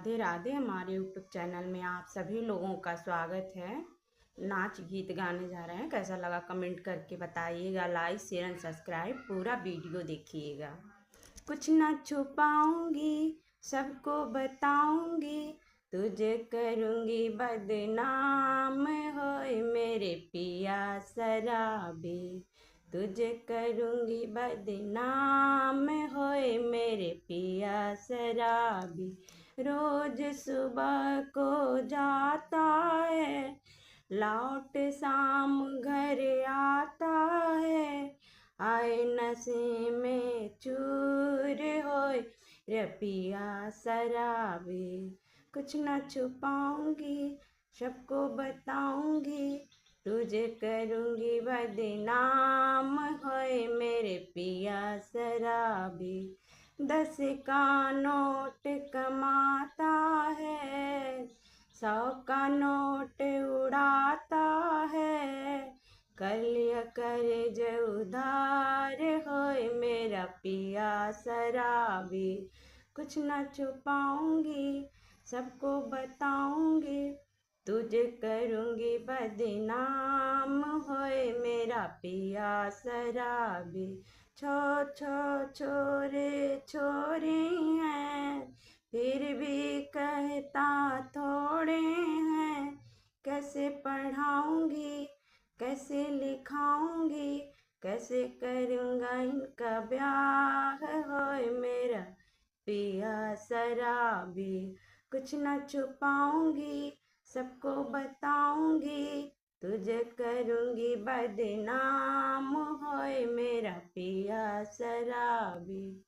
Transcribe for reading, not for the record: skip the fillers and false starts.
राधे राधे। हमारे YouTube channel में आप सभी लोगों का स्वागत है। नाच गीत गाने जा रहे हैं, कैसा लगा कमेंट करके बताइएगा। लाइक शेयर एंड सब्सक्राइब पूरा वीडियो देखिएगा। कुछ न छुपाऊंगी, सबको बताऊंगी, तुझे करूंगी बदनाम, होए मेरे पिया शराबी। तुझे करूंगी बदनाम, होए मेरे पिया शराबी। रोज सुबह को जाता है, लौट शाम घर आता है। आए नशे में चूर होए रे पिया शराबी। कुछ न छुपाऊंगी, सबको बताऊंगी, तुझे करूंगी बदनाम, होए मेरे पिया शराबी। 10 का नोट कमाता है, 100 का नोट उड़ाता है। कर लिया कर्ज उधार, होए मेरा पिया शराबी। कुछ न छुपाऊंगी, सबको बताऊंगी, तुझे करूंगी बदनाम, होए मेरा पिया शराबी। छो छो छोरे छोरे हैं, फिर भी कहता थोड़े हैं। कैसे पढ़ाऊंगी, कैसे लिखाऊंगी, कैसे करूँगा इनका ब्याह, होए मेरा पिया शराबी। कुछ न छुपाऊंगी, सबको बताऊंगी, तुझे करूँगी बदनाम, होए मेरा पिया शराबी।